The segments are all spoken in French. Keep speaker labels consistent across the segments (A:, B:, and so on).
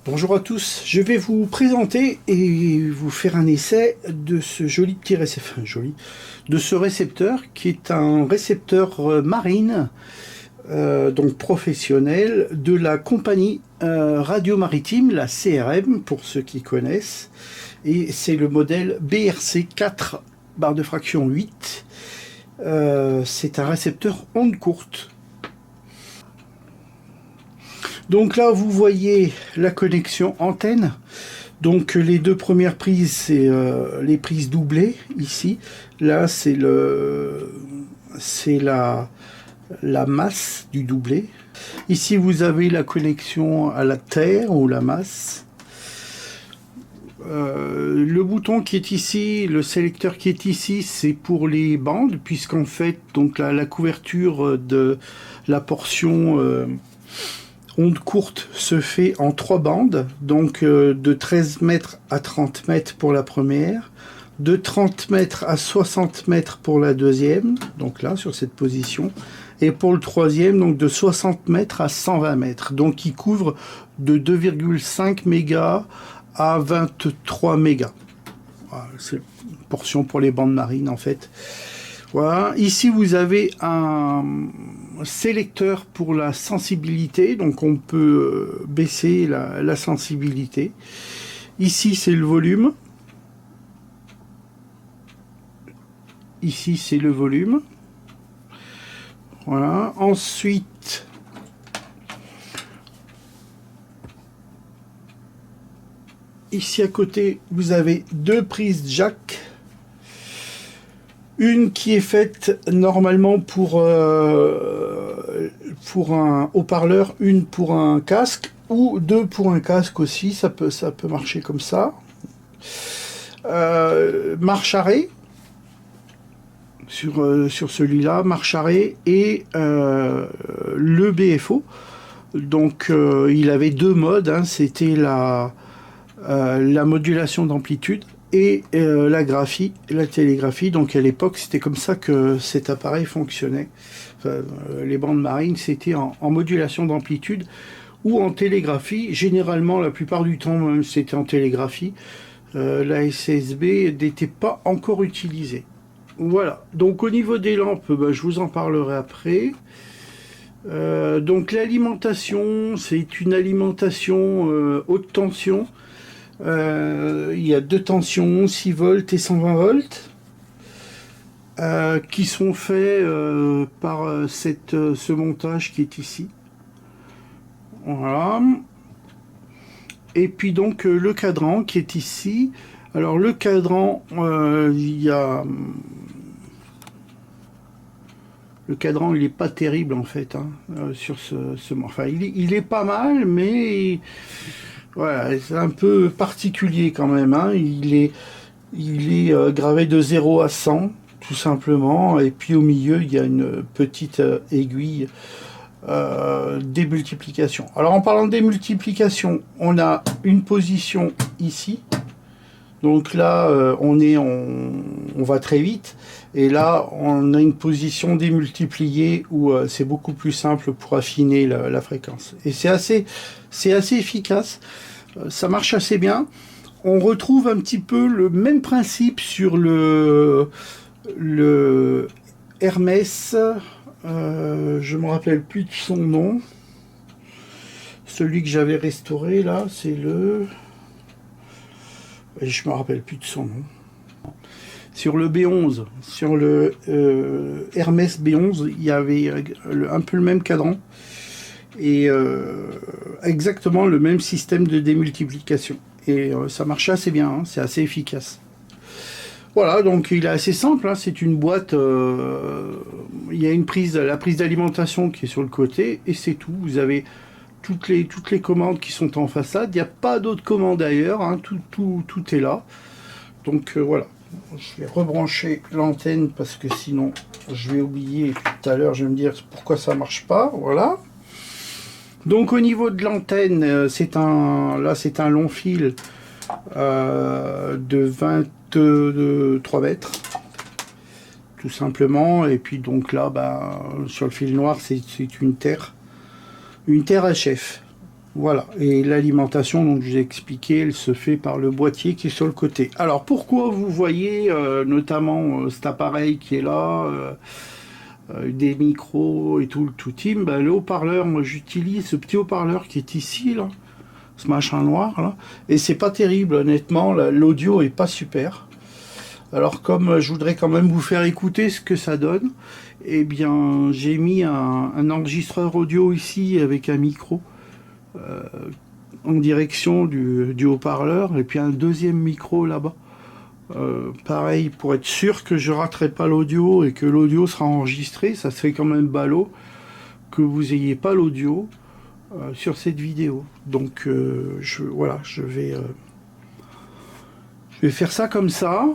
A: Bonjour à tous, je vais vous présenter et vous faire un essai de ce joli petit récepteur, de ce récepteur qui est un récepteur marine, donc professionnel, de la compagnie Radio Maritime, la CRM pour ceux qui connaissent, et c'est le modèle BRC 4 barre de fraction 8. C'est un récepteur onde courte. Donc là, vous voyez la connexion antenne. Donc les deux premières prises, c'est les prises doublées ici. Là, c'est la masse du doublé. Ici, vous avez la connexion à la terre ou la masse. Le bouton qui est ici, le sélecteur qui est ici, c'est pour les bandes, puisqu'en fait, donc la couverture de la portion onde courte se fait en 3 bandes, donc de 13 mètres à 30 mètres pour la première, de 30 mètres à 60 mètres pour la deuxième, donc là sur cette position, et pour le troisième, donc de 60 mètres à 120 mètres, donc qui couvre de 2,5 mégas à 23 mégas. Voilà, c'est une portion pour les bandes marines en fait. Voilà. Ici vous avez un sélecteur pour la sensibilité, donc on peut baisser la sensibilité. Ici c'est le volume. Ici c'est le volume. Voilà. Ensuite, ici à côté, vous avez deux prises jack. Une qui est faite normalement pour un haut-parleur, une pour un casque, ou deux pour un casque aussi, ça peut marcher comme ça. Marche arrêt, sur celui-là, marche arrêt, et le BFO. Donc il avait deux modes, hein, c'était la modulation d'amplitude et la graphie, la télégraphie. Donc à l'époque, c'était comme ça que cet appareil fonctionnait. Enfin, les bandes marines, c'était en modulation d'amplitude ou en télégraphie. Généralement, la plupart du temps, même, c'était en télégraphie. La SSB n'était pas encore utilisée. Voilà. Donc au niveau des lampes, je vous en parlerai après. Donc l'alimentation, c'est une alimentation haute tension. Il y a deux tensions, 6 volts et 120 volts, qui sont faits par ce montage qui est ici. Voilà. Et puis donc le cadran qui est ici. Alors le cadran, il y a... Le cadran, il n'est pas terrible en fait, hein, sur enfin, il est pas mal, mais... Voilà, c'est un peu particulier quand même, hein. Il est gravé de 0 à 100, tout simplement. Et puis au milieu, il y a une petite aiguille démultiplication. Alors en parlant de démultiplication, on a une position ici. Donc là, on va très vite. Et là, on a une position démultipliée où c'est beaucoup plus simple pour affiner la fréquence. Et c'est assez efficace. Ça marche assez bien. On retrouve un petit peu le même principe sur le Hermès. Je me rappelle plus de son nom. Celui que j'avais restauré là, c'est le... Je me rappelle plus de son nom. Sur le B11, sur le Hermès B11, il y avait un peu le même cadran et exactement le même système de démultiplication. Et ça marche assez bien, hein, c'est assez efficace. Voilà, donc il est assez simple, hein, c'est une boîte, il y a la prise d'alimentation qui est sur le côté, et c'est tout. Vous avez toutes les commandes qui sont en façade, il n'y a pas d'autres commandes ailleurs, hein, tout est là. Donc voilà. Je vais rebrancher l'antenne parce que sinon je vais oublier et puis tout à l'heure je vais me dire pourquoi ça marche pas. Voilà. Donc au niveau de l'antenne, c'est un long fil de 23 mètres tout simplement, et puis donc là sur le fil noir c'est une terre HF. Voilà, et l'alimentation, donc je vous ai expliqué, elle se fait par le boîtier qui est sur le côté. Alors pourquoi vous voyez notamment cet appareil qui est là, des micros et tout le tout team, ben, le haut-parleur, moi j'utilise ce petit haut-parleur qui est ici, là, ce machin noir, là, et c'est pas terrible, honnêtement, l'audio est pas super. Alors comme je voudrais quand même vous faire écouter ce que ça donne, eh bien j'ai mis un enregistreur audio ici avec un micro en direction du haut-parleur et puis un deuxième micro là-bas. Pareil, pour être sûr que je raterai pas l'audio et que l'audio sera enregistré, ça serait quand même ballot que vous ayez pas l'audio sur cette vidéo. Donc voilà, je vais faire ça comme ça.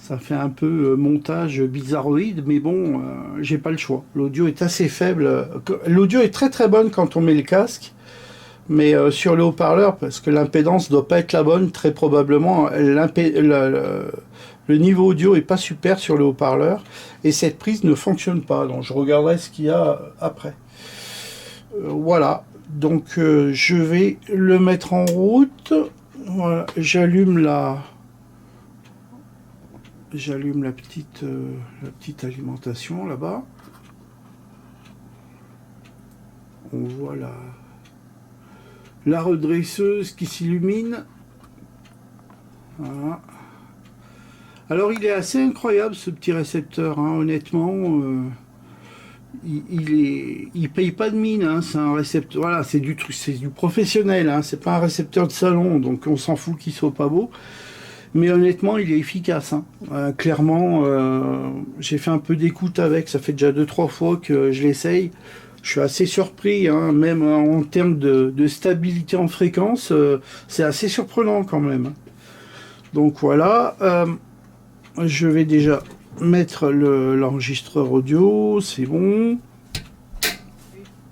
A: Ça fait un peu montage bizarroïde, mais bon, j'ai pas le choix. L'audio est assez faible. L'audio est très très bonne quand on met le casque, mais sur le haut-parleur, parce que l'impédance doit pas être la bonne, très probablement. Le niveau audio est pas super sur le haut-parleur, et cette prise ne fonctionne pas. Donc je regarderai ce qu'il y a après. Voilà. Donc je vais le mettre en route. Voilà. J'allume la petite alimentation là-bas. On voit la redresseuse qui s'illumine. Voilà. Alors il est assez incroyable ce petit récepteur, hein, honnêtement. Il paye pas de mine, hein, c'est un récepteur. Voilà, c'est du professionnel, hein, c'est pas un récepteur de salon, donc on s'en fout qu'il soit pas beau. Mais honnêtement, il est efficace. Hein. Clairement, j'ai fait un peu d'écoute avec. Ça fait déjà 2-3 fois que je l'essaye. Je suis assez surpris, hein, même en termes de stabilité en fréquence. C'est assez surprenant quand même. Donc voilà. Je vais déjà mettre l'enregistreur audio. C'est bon.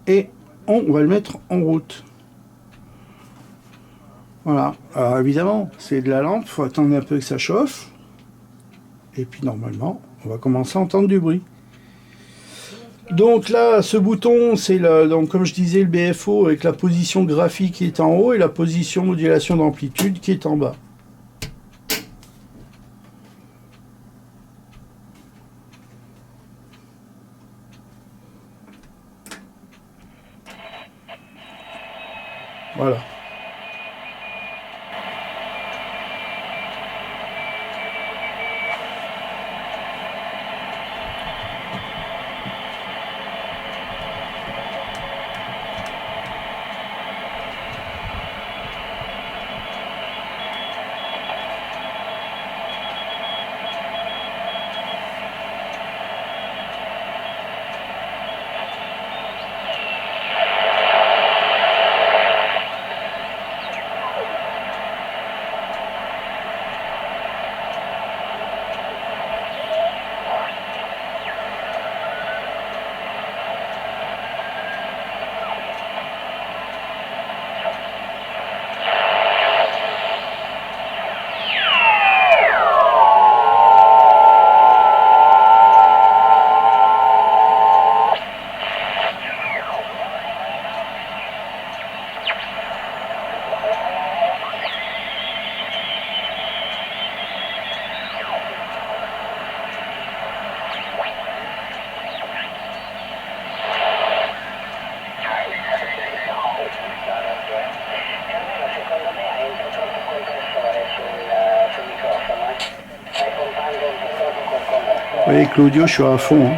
A: Et on va le mettre en route. Voilà. Alors évidemment, c'est de la lampe, il faut attendre un peu que ça chauffe. Et puis normalement, on va commencer à entendre du bruit. Donc là, ce bouton, c'est donc comme je disais, le BFO avec la position graphique qui est en haut et la position modulation d'amplitude qui est en bas. Voilà. Vous voyez que l'audio, je suis à fond. Hein.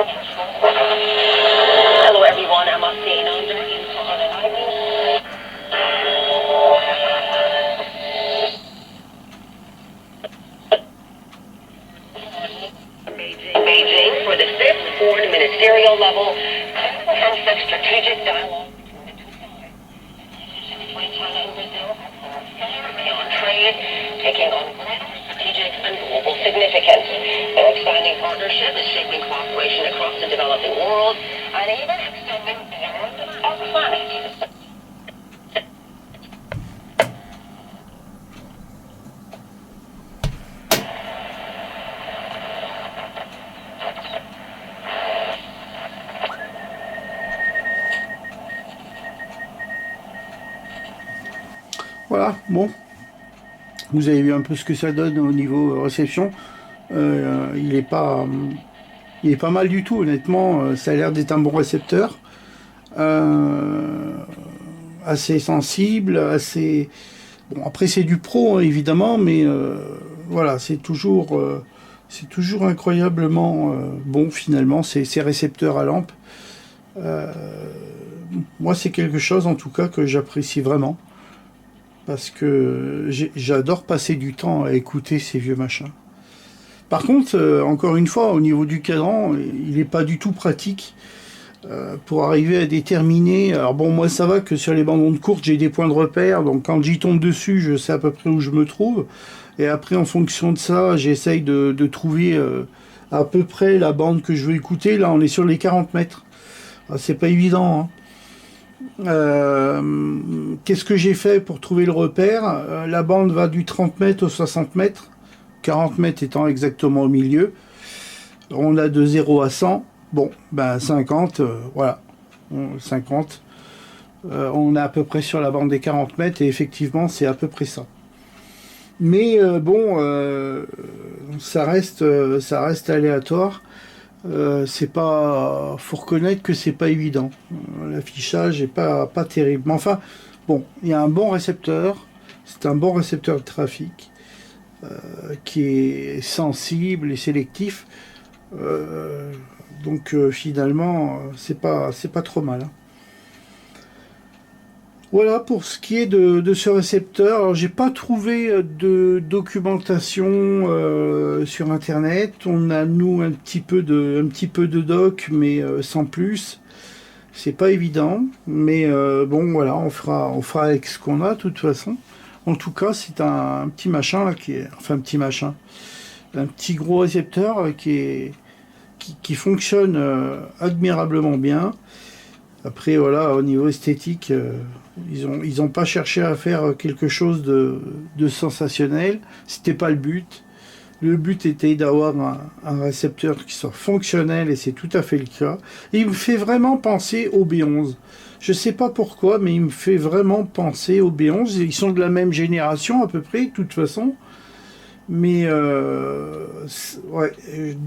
B: Hello everyone, I'm Hussein Under in Southern Ireland. Beijing for the fifth foreign ministerial level comprehensive strategic dialogue between China and Brazil on trade, taking on strategic and global significance. An expanding partnership is shaping cooperation across the developing world and even extending beyond our planet.
A: Voilà, bon. Vous avez vu un peu ce que ça donne au niveau réception. Il est pas mal du tout, honnêtement. Ça a l'air d'être un bon récepteur. Assez sensible, assez... Bon, après c'est du pro, hein, évidemment, mais voilà, c'est toujours incroyablement bon, finalement, ces récepteurs à lampe. Moi, c'est quelque chose, en tout cas, que j'apprécie vraiment. Parce que j'adore passer du temps à écouter ces vieux machins. Par contre, encore une fois, au niveau du cadran, il n'est pas du tout pratique pour arriver à déterminer. Alors bon, moi ça va que sur les bandes ondes courtes, j'ai des points de repère, donc quand j'y tombe dessus, je sais à peu près où je me trouve. Et après, en fonction de ça, j'essaye de trouver à peu près la bande que je veux écouter. Là, on est sur les 40 mètres. Ah, c'est pas évident, hein. Qu'est-ce que j'ai fait pour trouver le repère? La bande va du 30 mètres au 60 mètres, 40 mètres étant exactement au milieu. On a de 0 à 100. Bon, ben 50, voilà. 50. On est à peu près sur la bande des 40 mètres et effectivement, c'est à peu près ça. Mais bon, ça reste aléatoire. C'est pas, faut reconnaître que c'est pas évident. L'affichage est pas terrible. Mais enfin, bon, il y a un bon récepteur. C'est un bon récepteur de trafic qui est sensible et sélectif. Donc finalement, c'est pas trop mal. Hein. Voilà pour ce qui est de ce récepteur. Alors j'ai pas trouvé de documentation sur internet. On a nous un petit peu de doc, mais sans plus. C'est pas évident, mais bon voilà, on fera avec ce qu'on a de toute façon. En tout cas, c'est un petit machin là un petit gros récepteur qui fonctionne admirablement bien. Après voilà, au niveau esthétique, ils ont pas cherché à faire quelque chose de sensationnel. C'était pas le but. Le but était d'avoir un récepteur qui soit fonctionnel et c'est tout à fait le cas. Et il me fait vraiment penser au B11. Je sais pas pourquoi, mais il me fait vraiment penser au B11. Ils sont de la même génération à peu près, de toute façon. Mais ouais,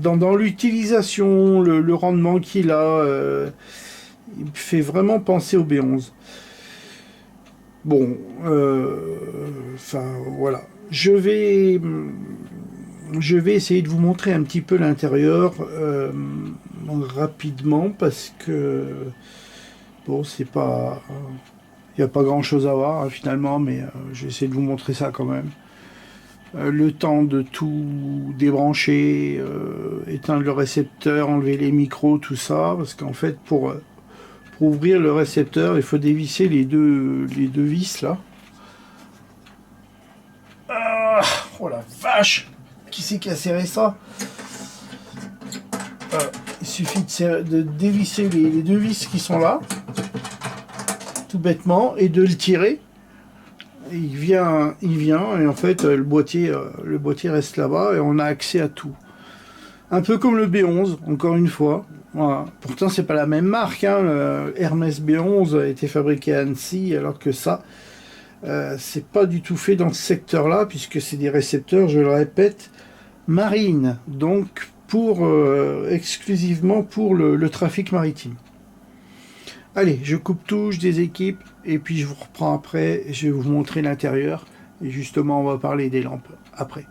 A: dans l'utilisation, le rendement qu'il a, il me fait vraiment penser au B11. Bon, enfin voilà. Je vais essayer de vous montrer un petit peu l'intérieur rapidement parce que bon, c'est pas, il n'y a pas grand chose à voir hein, finalement, mais je vais essayer de vous montrer ça quand même. Le temps de tout débrancher, éteindre le récepteur, enlever les micros, tout ça, parce qu'en fait pour ouvrir le récepteur, il faut dévisser les deux vis là. Ah, oh la vache! Qui c'est qui a serré ça? Il suffit de dévisser les deux vis qui sont là, tout bêtement, et de le tirer. Il vient, et en fait le boîtier reste là-bas et on a accès à tout. Un peu comme le B11, encore une fois. Voilà. Pourtant c'est pas la même marque, hein. Le Hermès B11 a été fabriqué à Annecy, alors que ça, c'est pas du tout fait dans ce secteur-là, puisque c'est des récepteurs, je le répète, marines, donc exclusivement pour le trafic maritime. Allez, je coupe tout, je déséquipe, et puis je vous reprends après, je vais vous montrer l'intérieur, et justement on va parler des lampes après.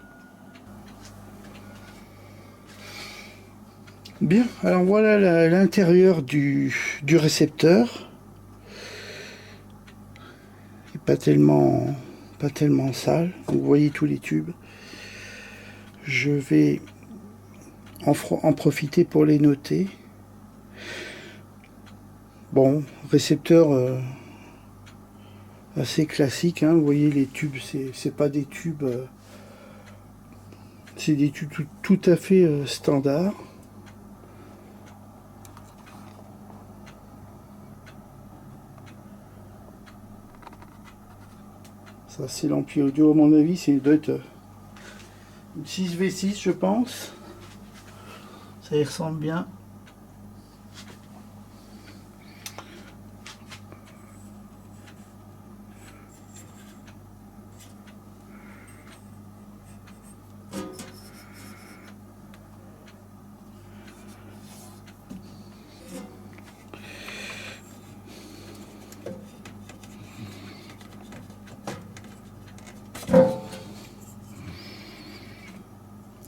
A: Bien, alors voilà l'intérieur du récepteur. Il n'est pas tellement sale. Vous voyez tous les tubes. Je vais en profiter pour les noter. Bon, récepteur assez classique, hein. Vous voyez les tubes, c'est pas des tubes, c'est des tubes tout à fait standards. Ça c'est l'ampli audio, à mon avis, c'est doit être une 6V6 je pense. Ça y ressemble bien.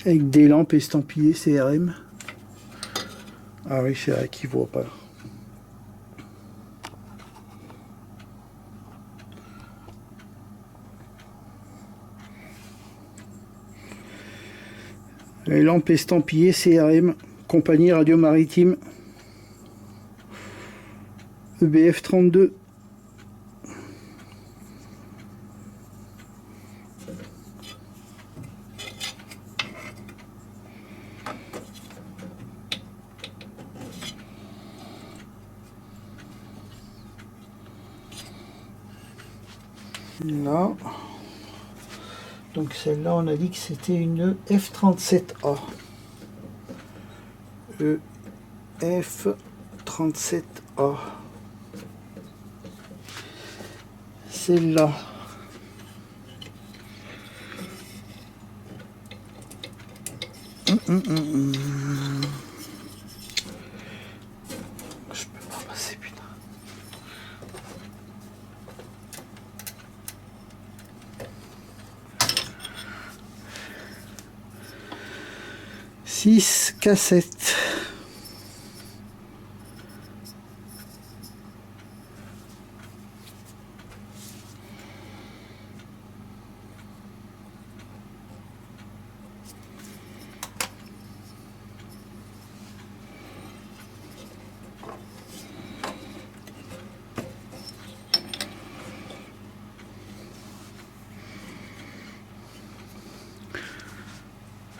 A: Avec des lampes estampillées CRM. Ah oui, c'est vrai qu'il ne voit pas. Les lampes estampillées CRM, compagnie radio maritime EBF 32. Là. Donc celle-là, on a dit que c'était une F37A. F37A. Celle-là. Je peux pas passer, putain. Six cassettes.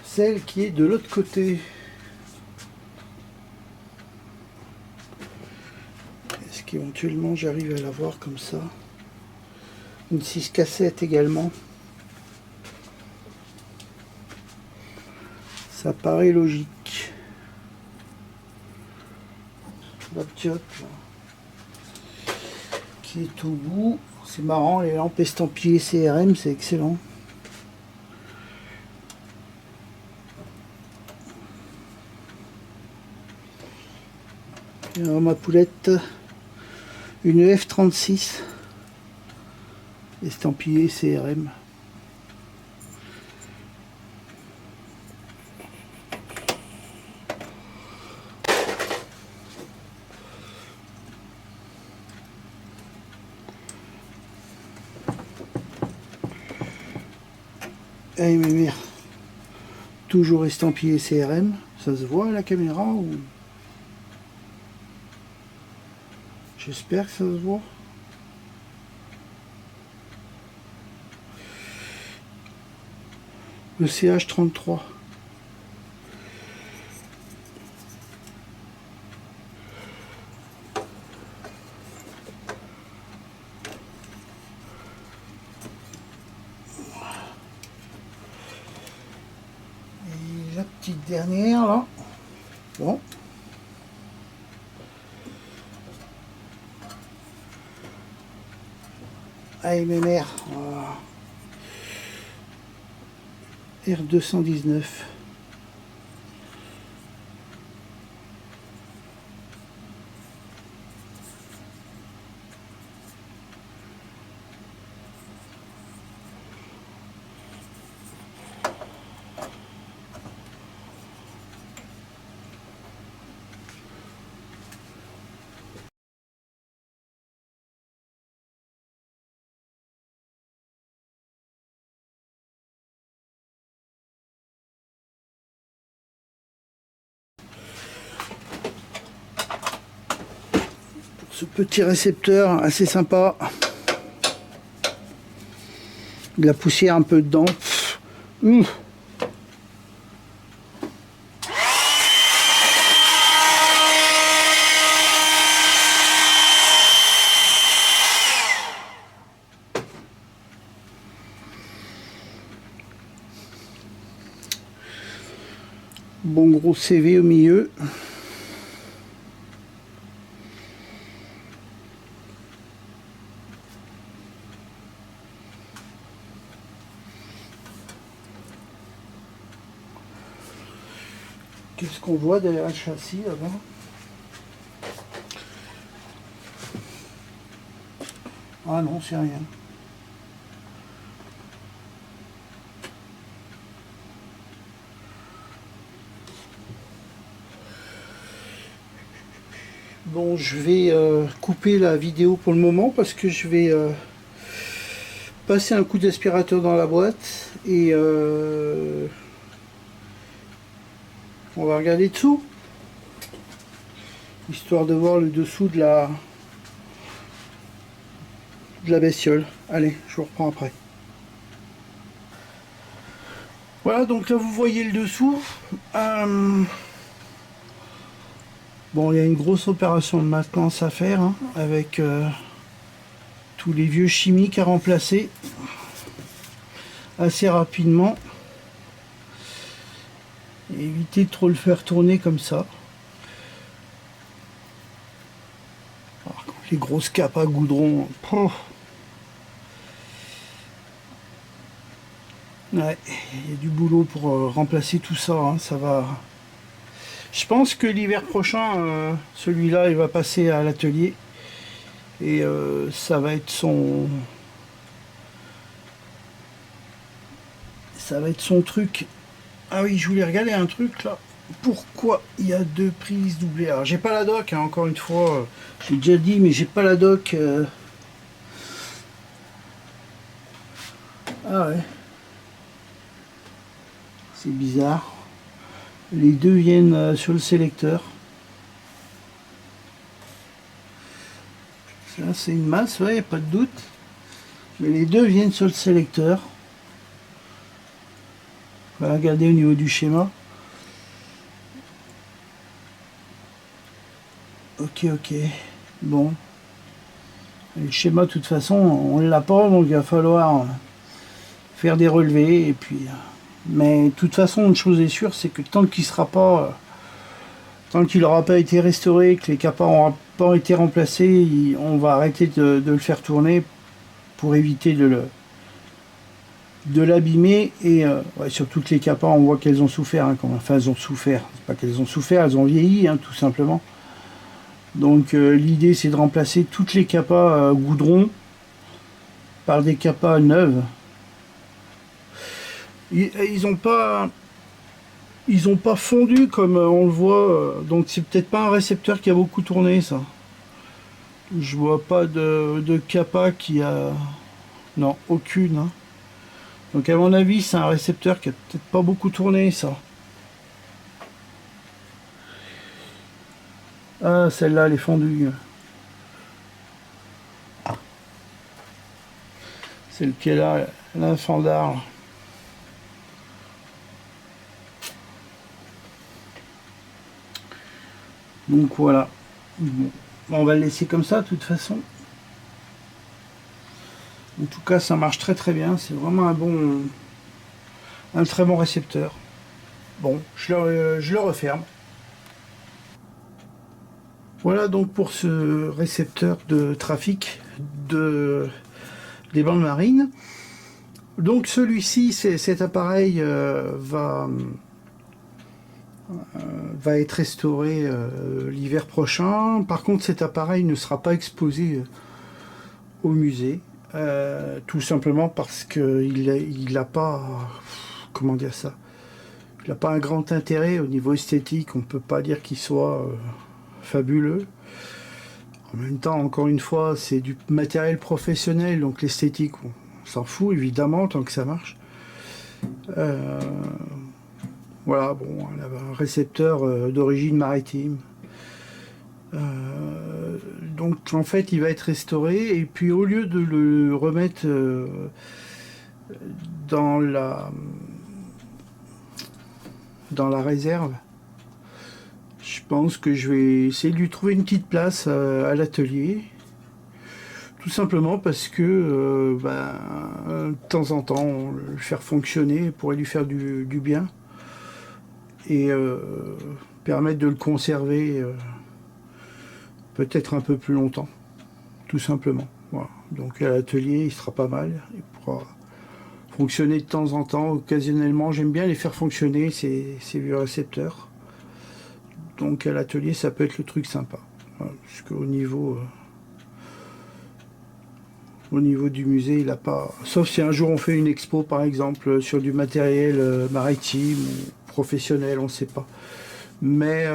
A: Celle qui est de l'autre côté. Est-ce qu'éventuellement j'arrive à la voir comme ça? Une 6 cassette également. Ça paraît logique. La piote là, qui est au bout. C'est marrant, les lampes estampillées CRM, c'est excellent. Alors, ma poulette, une F36 estampillée CRM. Hey, mais merde, toujours estampillé CRM. Ça se voit à la caméra ou... J'espère que ça se voit. Le CH33. Et la petite dernière là. Bon. AMMR. Voilà. R219. ce petit récepteur assez sympa. De la poussière un peu dedans. Bon gros CV au milieu. Qu'est-ce qu'on voit derrière le châssis là-bas? Ah non, c'est rien. Bon, je vais couper la vidéo pour le moment parce que je vais passer un coup d'aspirateur dans la boîte et on va regarder dessous, histoire de voir le dessous de la bestiole. Allez, je vous reprends après. Voilà, donc là vous voyez le dessous. Bon, il y a une grosse opération de maintenance à faire hein, avec tous les vieux chimiques à remplacer assez rapidement. Et éviter de trop le faire tourner comme ça. Alors, les grosses capes à goudron. Ouais, il y a du boulot pour remplacer tout ça. Hein, ça va. Je pense que l'hiver prochain, celui-là, il va passer à l'atelier. Et ça va être son... Ça va être son truc. Ah oui, je voulais regarder un truc là. Pourquoi il y a deux prises doublées? Alors, j'ai pas la doc, hein, encore une fois. J'ai déjà dit, mais j'ai pas la doc. Ah ouais. C'est bizarre. Les deux viennent sur le sélecteur. Ça, c'est une masse, ouais, y a pas de doute. Mais les deux viennent sur le sélecteur. On va regarder au niveau du schéma. Ok, bon. Et le schéma, de toute façon, on ne l'a pas, donc il va falloir faire des relevés. Et puis, mais de toute façon, une chose est sûre, c'est que tant qu'il sera pas, tant qu'il n'aura pas été restauré, que les capas n'auront pas été remplacés, on va arrêter de le faire tourner pour éviter de l'abîmer. Et ouais, sur toutes les capas, on voit qu'elles ont souffert. Hein, enfin, elles ont souffert. C'est pas qu'elles ont souffert, elles ont vieilli, hein, tout simplement. Donc l'idée c'est de remplacer toutes les capas goudron par des capas neuves. Ils ont pas fondu comme on le voit, donc c'est peut-être pas un récepteur qui a beaucoup tourné ça. Je vois pas de capa qui a... Non, aucune. Hein. Donc à mon avis c'est un récepteur qui a peut-être pas beaucoup tourné ça. Ah, celle-là, elle est fondue. C'est lequel là, l'infandard. Donc voilà. Bon. On va le laisser comme ça, de toute façon. En tout cas, ça marche très très bien. C'est vraiment un très bon récepteur. Bon, je le referme. Voilà donc pour ce récepteur de trafic des bandes marines. Donc celui-ci, cet appareil va être restauré l'hiver prochain. Par contre, cet appareil ne sera pas exposé au musée, tout simplement parce qu'il n'a pas, comment dire ça, il n'a pas un grand intérêt au niveau esthétique. On ne peut pas dire qu'il soit fabuleux. En même temps, encore une fois, c'est du matériel professionnel, donc l'esthétique, on s'en fout évidemment tant que ça marche. Voilà, bon, on avait un récepteur d'origine maritime. donc en fait il va être restauré, et puis au lieu de le remettre dans la réserve, je pense que je vais essayer de lui trouver une petite place à l'atelier, tout simplement parce que de temps en temps le faire fonctionner pourrait lui faire du bien, et permettre de le conserver peut-être un peu plus longtemps, tout simplement. Voilà. Donc à l'atelier il sera pas mal, il pourra fonctionner de temps en temps, occasionnellement. J'aime bien les faire fonctionner, ces vieux récepteurs. Donc à l'atelier ça peut être le truc sympa. Voilà. Parce qu'au niveau du musée, il n'a pas... Sauf si un jour on fait une expo par exemple sur du matériel maritime ou professionnel, on ne sait pas. Mais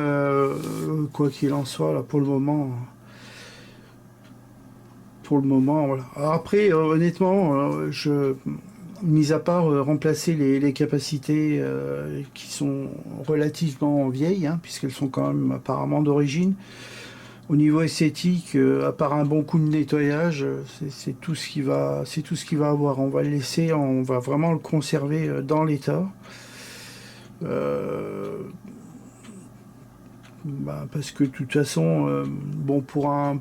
A: quoi qu'il en soit, là pour le moment voilà. Alors après honnêtement, mis à part remplacer les capacités qui sont relativement vieilles, hein, puisqu'elles sont quand même apparemment d'origine, au niveau esthétique, à part un bon coup de nettoyage, c'est tout ce qui va avoir. On va le laisser, on va vraiment le conserver dans l'état. Parce que de toute façon, bon, pour un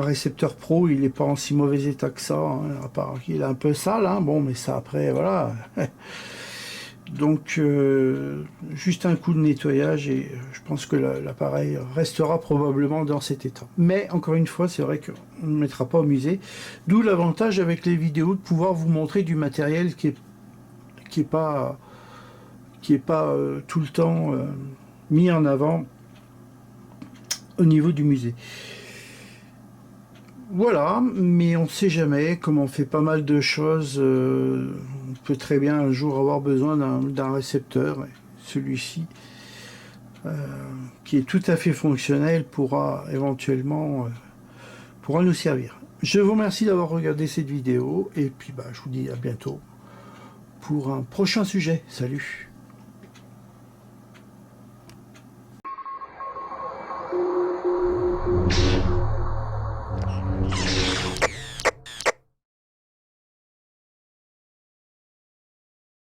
A: récepteur pro, il n'est pas en si mauvais état que ça, hein, à part qu'il est un peu sale, hein, bon, mais ça après, voilà. Donc, juste un coup de nettoyage, et je pense que l'appareil restera probablement dans cet état. Mais, encore une fois, c'est vrai qu'on ne le mettra pas au musée, d'où l'avantage avec les vidéos de pouvoir vous montrer du matériel qui est pas tout le temps mis en avant au niveau du musée. Voilà, mais on ne sait jamais, comme on fait pas mal de choses, on peut très bien un jour avoir besoin d'un récepteur, et celui-ci, qui est tout à fait fonctionnel, pourra éventuellement nous servir. Je vous remercie d'avoir regardé cette vidéo, et puis je vous dis à bientôt pour un prochain sujet. Salut!